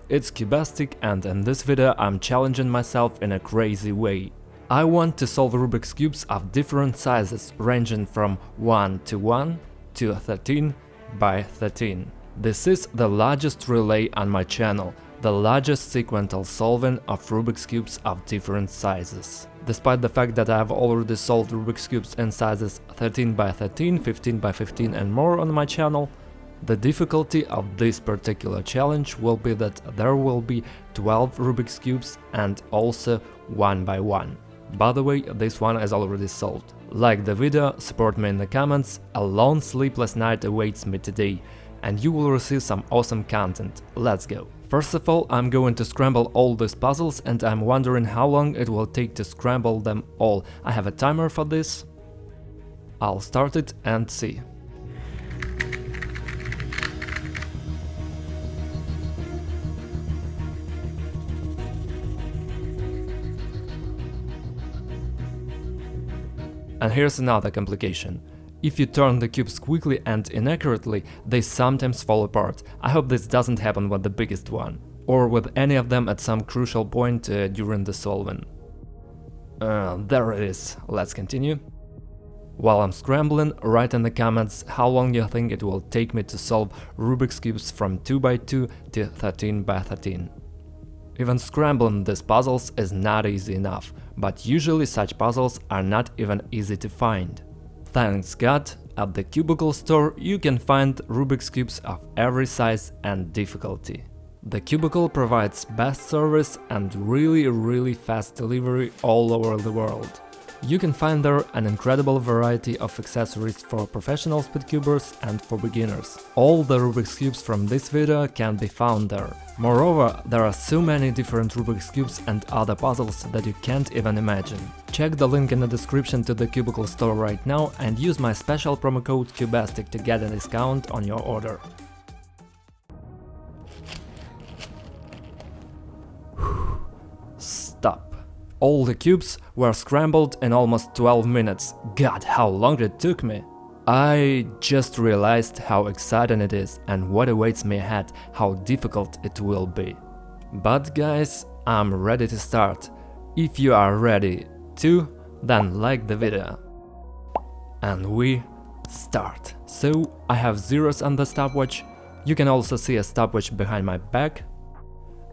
It's Cubastic, and in this video I'm challenging myself in a crazy way. I want to solve Rubik's Cubes of different sizes, ranging from 1 to 1 to 13 by 13. This is the largest relay on my channel, the largest sequential solving of Rubik's Cubes of different sizes. Despite the fact that I have already solved Rubik's Cubes in sizes 13 by 13, 15 by 15 and more on my channel, the difficulty of this particular challenge will be that there will be 12 Rubik's Cubes and also 1 by 1. By the way, this one is already solved. Like the video, support me in the comments, a long sleepless night awaits me today, and you will receive some awesome content. Let's go! First of all, I'm going to scramble all these puzzles, and I'm wondering how long it will take to scramble them all. I have a timer for this. I'll start it and see. And here's another complication. If you turn the cubes quickly and inaccurately, they sometimes fall apart. I hope this doesn't happen with the biggest one, or with any of them at some crucial point during the solving. There it is. Let's continue. While I'm scrambling, write in the comments how long you think it will take me to solve Rubik's Cubes from 2 by 2 to 13 by 13. Even scrambling these puzzles is not easy enough, but usually such puzzles are not even easy to find. Thanks God, at the Cubicle store you can find Rubik's Cubes of every size and difficulty. The Cubicle provides best service and really fast delivery all over the world. You can find there an incredible variety of accessories for professional speedcubers and for beginners. All the Rubik's Cubes from this video can be found there. Moreover, there are so many different Rubik's Cubes and other puzzles that you can't even imagine. Check the link in the description to the Cubicle store right now and use my special promo code Cubastic to get a discount on your order. Stop. All the cubes were scrambled in almost 12 minutes. God, how long it took me! I just realized how exciting it is and what awaits me ahead, how difficult it will be. But guys, I'm ready to start. If you are ready too, then like the video. And we start. So, I have zeros on the stopwatch. You can also see a stopwatch behind my back.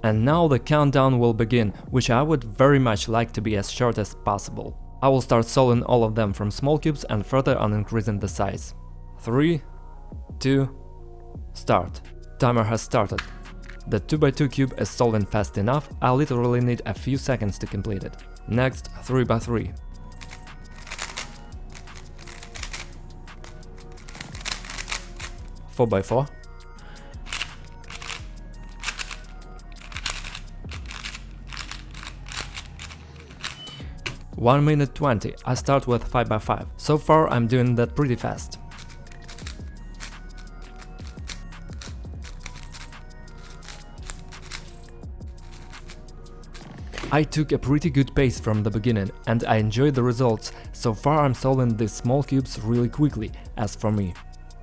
And now the countdown will begin, which I would very much like to be as short as possible. I will start solving all of them from small cubes and further on increasing the size. 3, 2, start. Timer has started. The 2 by 2 cube is solving fast enough, I literally need a few seconds to complete it. Next, 3 by 3. Four by 4. 1 minute 20, I start with 5 by 5. So far I'm doing that pretty fast. I took a pretty good pace from the beginning and I enjoyed the results. So far I'm solving these small cubes really quickly, as for me.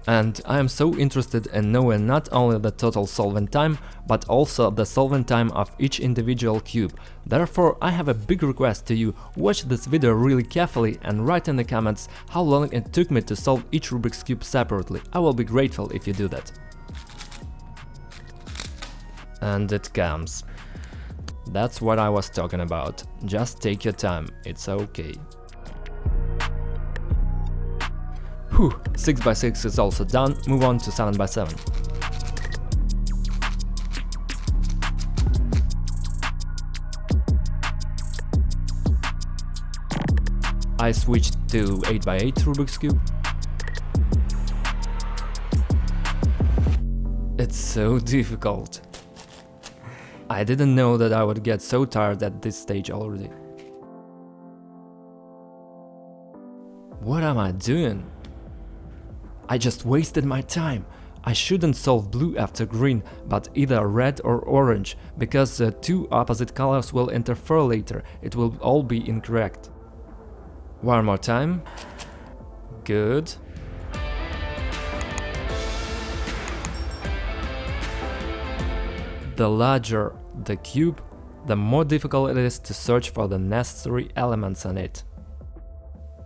And I am so interested in knowing not only the total solving time, but also the solving time of each individual cube. Therefore, I have a big request to you: watch this video really carefully and write in the comments how long it took me to solve each Rubik's Cube separately. I will be grateful if you do that. And it comes. That's what I was talking about. Just take your time, it's okay. Whew, 6 by 6 is also done, move on to 7 by 7. I switched to 8 by 8 Rubik's Cube. It's so difficult. I didn't know that I would get so tired at this stage already. What am I doing? I just wasted my time. I shouldn't solve blue after green, but either red or orange, because two opposite colors will interfere later, it will all be incorrect. One more time. Good. The larger the cube, the more difficult it is to search for the necessary elements on it.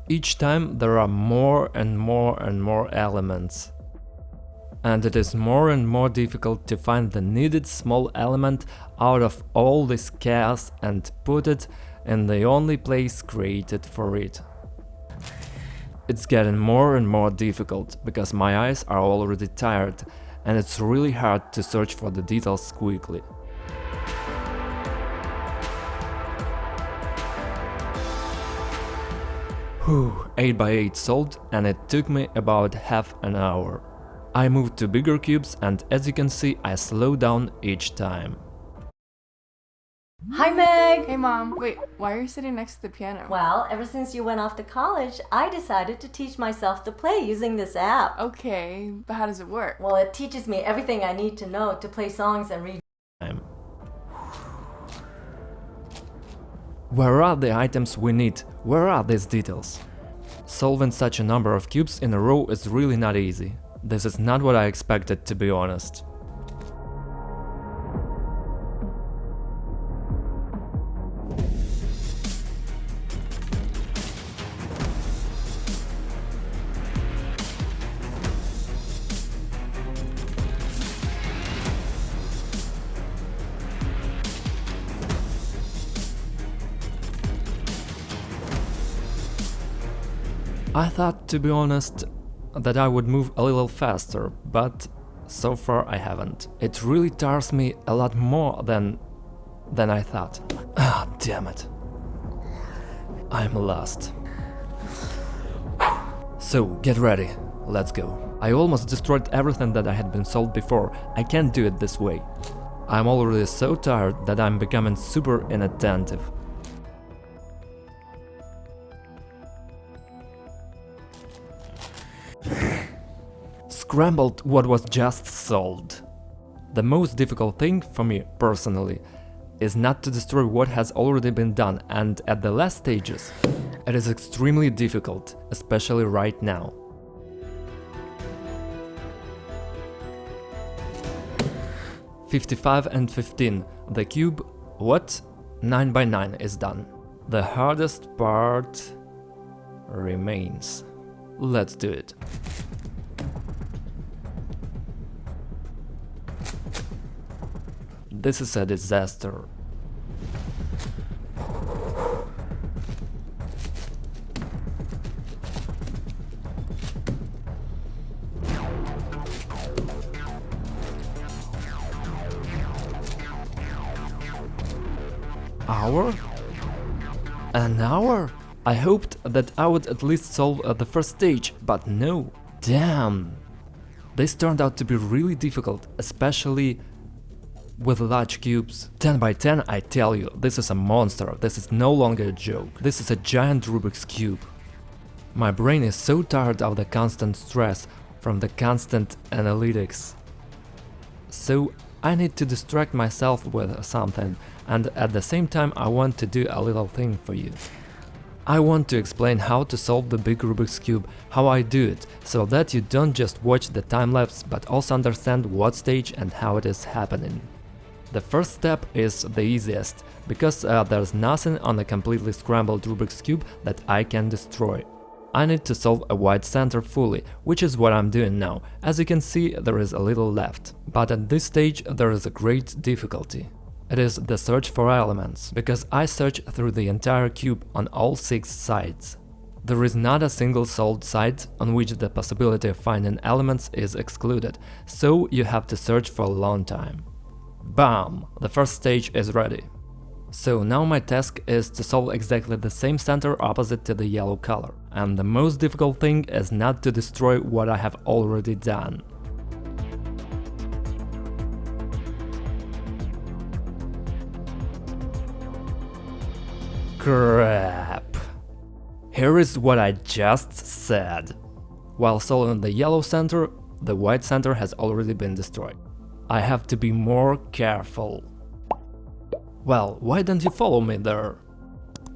Each time there are more and more and more elements. And it is more and more difficult to find the needed small element out of all this chaos and put it in the only place created for it. It's getting more and more difficult, because my eyes are already tired, and it's really hard to search for the details quickly. Whew, 8x8 solved, and it took me about half an hour. I moved to bigger cubes, and as you can see, I slow down each time. Hi Meg! Hey Mom, wait, why are you sitting next to the piano? Well, ever since you went off to college, I decided to teach myself to play using this app. Okay, but how does it work? Well, it teaches me everything I need to know to play songs and read. Where are the items we need? Where are these details? Solving such a number of cubes in a row is really not easy. This is not what I expected, to be honest. I thought, to be honest, that I would move a little faster, but so far I haven't. It really tires me a lot more than I thought. Ah, damn it. I'm lost. So, get ready. Let's go. I almost destroyed everything that I had been solved before. I can't do it this way. I'm already so tired that I'm becoming super inattentive. Scrambled what was just solved. The most difficult thing for me, personally, is not to destroy what has already been done, and at the last stages, it is extremely difficult, especially right now. "55 and 15, the cube, what? 9x9 is done. The hardest part remains. Let's do it. This is a disaster. Hour? An hour? I hoped that I would at least solve the first stage, but no. Damn. This turned out to be really difficult, especially with large cubes. 10x10, I tell you, this is a monster, this is no longer a joke. This is a giant Rubik's Cube. My brain is so tired of the constant stress from the constant analytics. So I need to distract myself with something, and at the same time I want to do a little thing for you. I want to explain how to solve the big Rubik's Cube, how I do it, so that you don't just watch the time-lapse but also understand what stage and how it is happening. The first step is the easiest, because there's nothing on a completely scrambled Rubik's Cube that I can destroy. I need to solve a white center fully, which is what I'm doing now. As you can see, there is a little left. But at this stage there is a great difficulty. It is the search for elements, because I search through the entire cube on all 6 sides. There is not a single solved side on which the possibility of finding elements is excluded, so you have to search for a long time. Bam! The first stage is ready. So now my task is to solve exactly the same center opposite to the yellow color. And the most difficult thing is not to destroy what I have already done. Crap. Here is what I just said. While solving the yellow center, the white center has already been destroyed. I have to be more careful. Well, why don't you follow me there?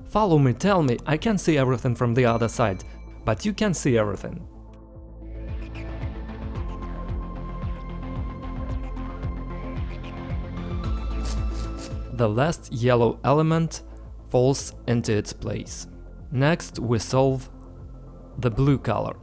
Follow me, tell me, I can see everything from the other side, but you can't see everything. the last yellow element falls into its place. Next we solve the blue color.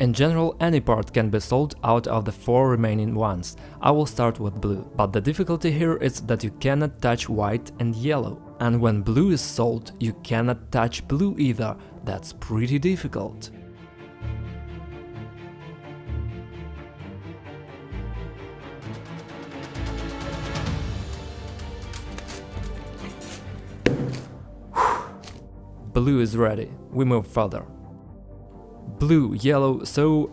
In general, any part can be solved out of the 4 remaining ones. I will start with blue, but the difficulty here is that you cannot touch white and yellow. And when blue is solved, you cannot touch blue either. That's pretty difficult. Blue is ready. We move further. Blue, yellow, so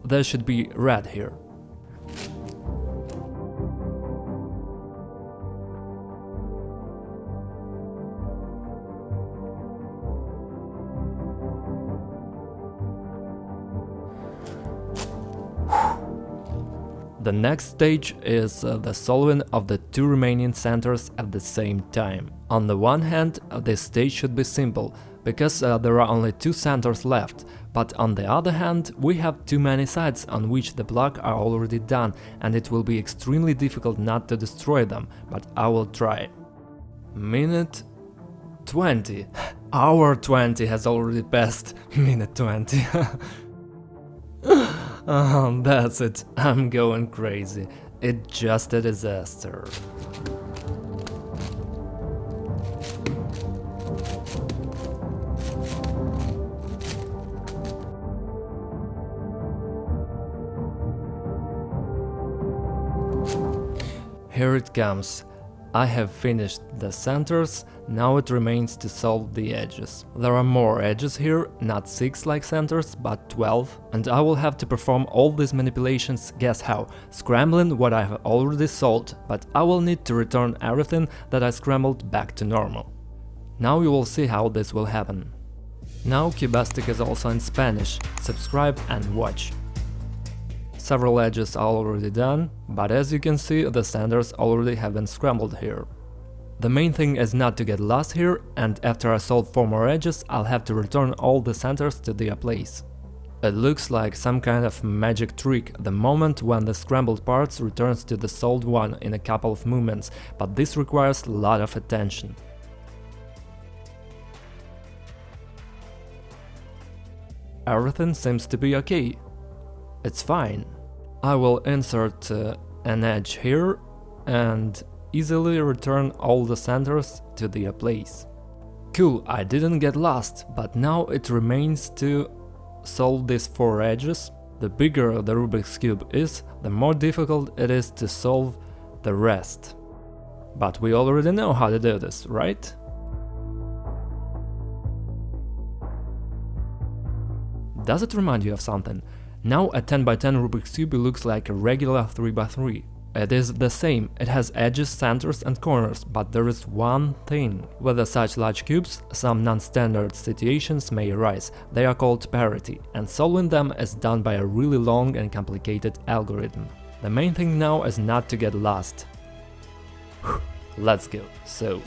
there should be red here. The next stage is the solving of the 2 remaining centers at the same time. On the one hand, this stage should be simple, because there are only 2 centers left, but on the other hand, we have too many sides on which the block are already done, and it will be extremely difficult not to destroy them, but I will try. Minute 20. Hour 20 has already passed. Minute 20. Oh, that's it. I'm going crazy. It's just a disaster. Here it comes. I have finished the centers, now it remains to solve the edges. There are more edges here, not 6 like centers, but 12, and I will have to perform all these manipulations, guess how, scrambling what I have already solved, but I will need to return everything that I scrambled back to normal. Now you will see how this will happen. Now Cubastic is also in Spanish, subscribe and watch. Several edges are already done, but as you can see, the centers already have been scrambled here. The main thing is not to get lost here, and after I solve 4 more edges, I'll have to return all the centers to their place. It looks like some kind of magic trick, the moment when the scrambled parts returns to the solved one in a couple of movements, but this requires a lot of attention. Everything seems to be okay. It's fine. I will insert an edge here and easily return all the centers to their place. Cool, I didn't get lost, but now it remains to solve these 4 edges. The bigger the Rubik's Cube is, the more difficult it is to solve the rest. But we already know how to do this, right? Does it remind you of something? Now a 10x10 Rubik's Cube looks like a regular 3x3. It is the same, it has edges, centers and corners, but there is one thing. With such large cubes, some non-standard situations may arise. They are called parity, and solving them is done by a really long and complicated algorithm. The main thing now is not to get lost. Let's go. So,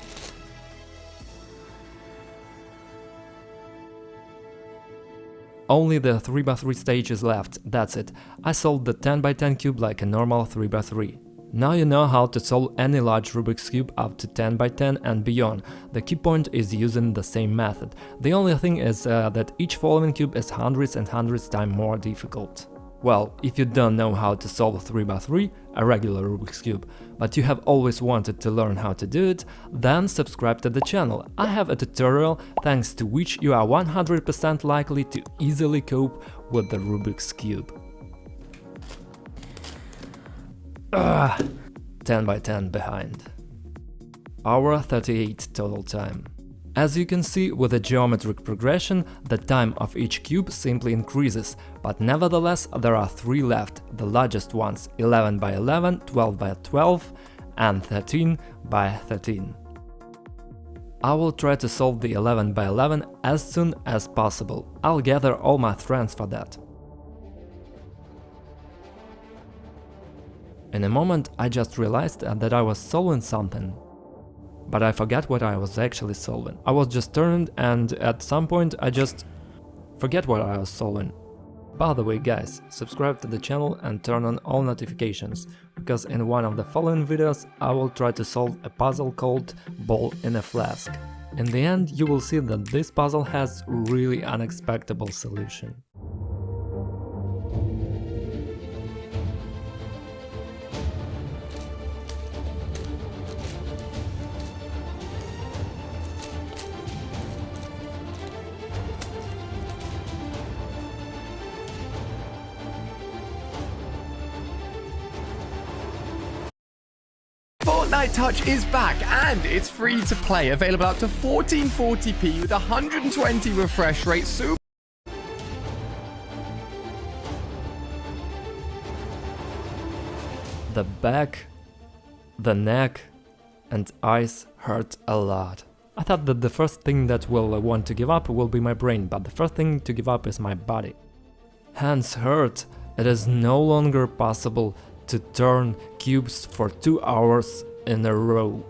only the 3x3 stage is left, that's it. I solved the 10x10 cube like a normal 3x3. Now you know how to solve any large Rubik's Cube up to 10x10 and beyond. The key point is using the same method. The only thing is that each following cube is hundreds and hundreds times more difficult. Well, if you don't know how to solve 3x3, a regular Rubik's Cube, but you have always wanted to learn how to do it, then subscribe to the channel. I have a tutorial thanks to which you are 100% likely to easily cope with the Rubik's Cube. 10x10 behind. Hour 38 total time. As you can see, with a geometric progression, the time of each cube simply increases, but nevertheless there are 3 left, the largest ones 11x11, 12x12 and 13x13. I will try to solve the 11x11 as soon as possible. I'll gather all my friends for that. In a moment I just realized that I was solving something. But I forgot what I was actually solving. I was just turned and at some point I just forget what I was solving. By the way guys, subscribe to the channel and turn on all notifications, because in one of the following videos I will try to solve a puzzle called Ball in a Flask. In the end you will see that this puzzle has really unexpected solution. Fortnite Touch is back and it's free to play, available up to 1440p with 120 refresh rate. The back, the neck and eyes hurt a lot. I thought that the first thing that will want to give up will be my brain, but the first thing to give up is my body. Hands hurt. It is no longer possible to turn cubes for 2 hours in a row.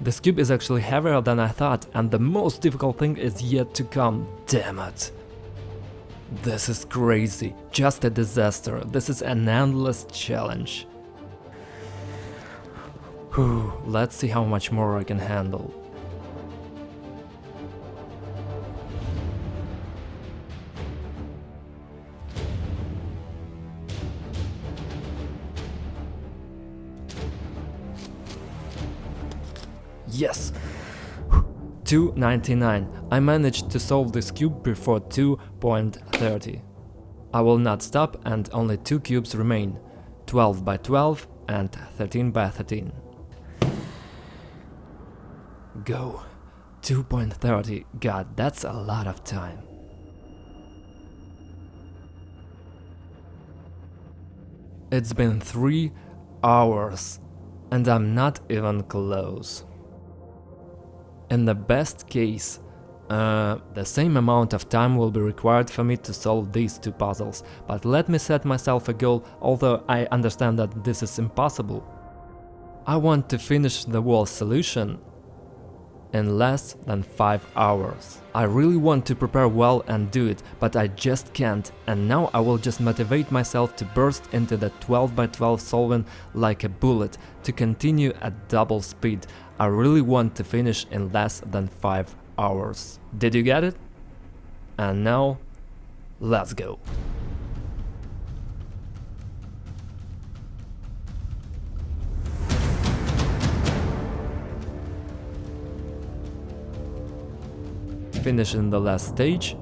This cube is actually heavier than I thought, and the most difficult thing is yet to come. Damn it. This is crazy. Just a disaster. This is an endless challenge. Whew, let's see how much more I can handle. Yes! 2.99. I managed to solve this cube before 2.30. I will not stop and only 2 cubes remain. 12 by 12 and 13 by 13. Go. 2.30. God, that's a lot of time. It's been 3 hours and I'm not even close. In the best case, the same amount of time will be required for me to solve these 2 puzzles, but let me set myself a goal, although I understand that this is impossible. I want to finish the wall solution in less than 5 hours. I really want to prepare well and do it, but I just can't, and now I will just motivate myself to burst into the 12 by 12 solving like a bullet, to continue at double speed. I really want to finish in less than 5 hours. Did you get it? And now, let's go. Finishing the last stage.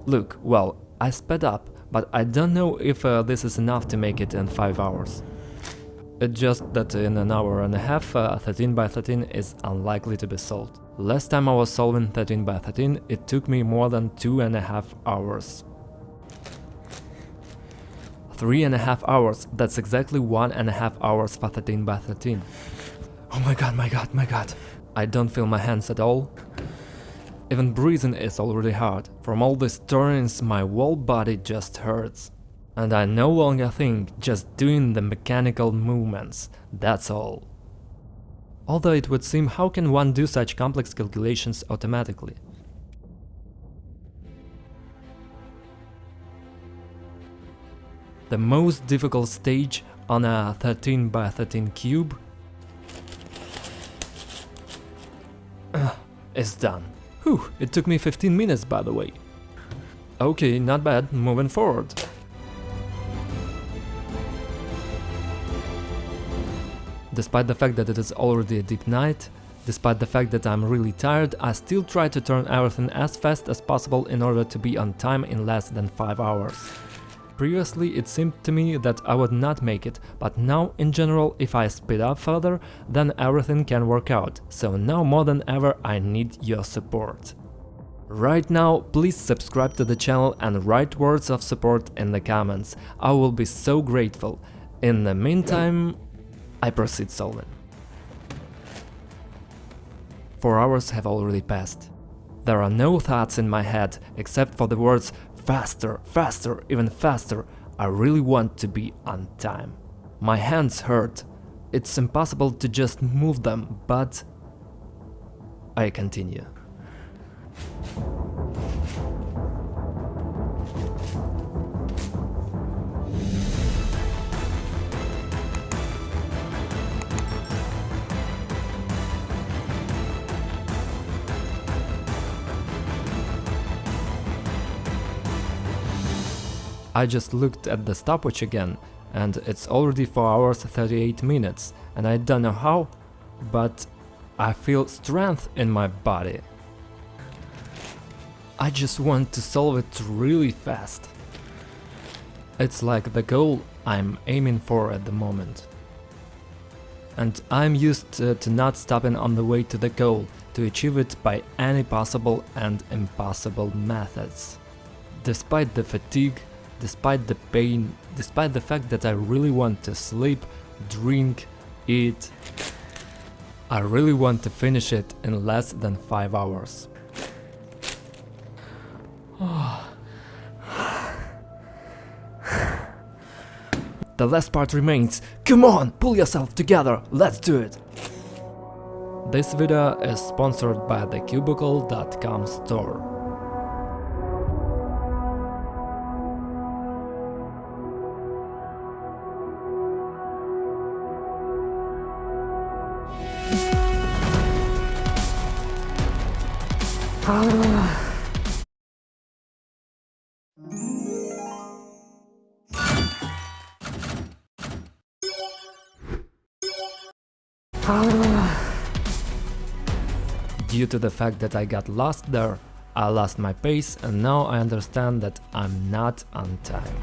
Look, well, I sped up, but I don't know if this is enough to make it in 5 hours. It's just that in an hour and a half 13 by 13 is unlikely to be solved. Last time I was solving 13 by 13 it took me more than 2.5 hours. 3.5 hours, that's exactly 1.5 hours for 13 by 13. Oh my god, my god, my god. I don't feel my hands at all. Even breathing is already hard. From all these turnings my whole body just hurts. And I no longer think, just doing the mechanical movements, that's all. Although it would seem, how can one do such complex calculations automatically? The most difficult stage on a 13 by 13 cube is done. Whew, it took me 15 minutes by the way. Okay, not bad, moving forward. Despite the fact that it is already a deep night, despite the fact that I'm really tired, I still try to turn everything as fast as possible in order to be on time in less than 5 hours. Previously it seemed to me that I would not make it, but now in general if I speed up further, then everything can work out, so now more than ever I need your support. Right now, please subscribe to the channel and write words of support in the comments, I will be so grateful. In the meantime, I proceed solving. 4 hours have already passed. There are no thoughts in my head except for the words faster, faster, even faster. I really want to be on time. My hands hurt. It's impossible to just move them, but I continue. I just looked at the stopwatch again, and it's already 4 hours 38 minutes, and I don't know how, but I feel strength in my body. I just want to solve it really fast. It's like the goal I'm aiming for at the moment. And I'm used to not stopping on the way to the goal, to achieve it by any possible and impossible methods. Despite the fatigue, despite the pain, despite the fact that I really want to sleep, drink, eat, I really want to finish it in less than 5 hours. The last part remains. Come on, pull yourself together, let's do it! This video is sponsored by the Cubicle.com store. Due to the fact that I got lost there, I lost my pace, and now I understand that I'm not on time.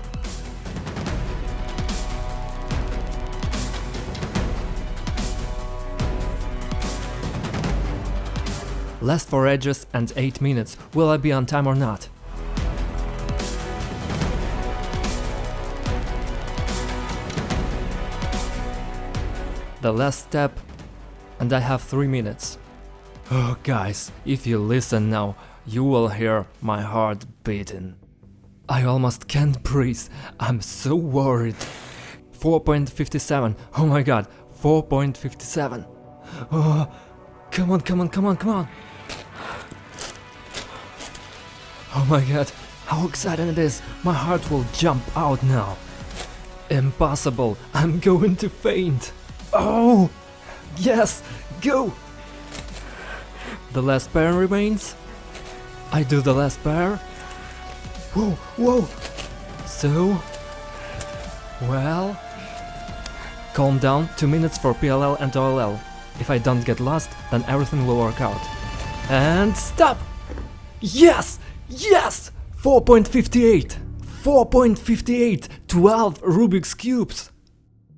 Last 4 edges and 8 minutes. Will I be on time or not? The last step, and I have 3 minutes. Oh guys, if you listen now, you will hear my heart beating. I almost can't breathe, I'm so worried. 4.57, oh my god, 4.57. Oh, come on, come on, come on, come on. Oh my god, how exciting it is, my heart will jump out now. Impossible, I'm going to faint. Oh, yes, go. The last pair remains. I do the last pair. Whoa, whoa. So, well, calm down, 2 minutes for PLL and OLL. If I don't get lost, then everything will work out. And stop! Yes! Yes! 4.58! 4.58! 12 Rubik's Cubes!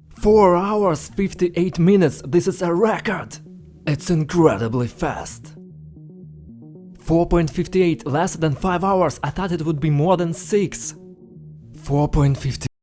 4 hours 58 minutes, this is a record! It's incredibly fast. 4.58, less than 5 hours, I thought it would be more than 6. 4.58.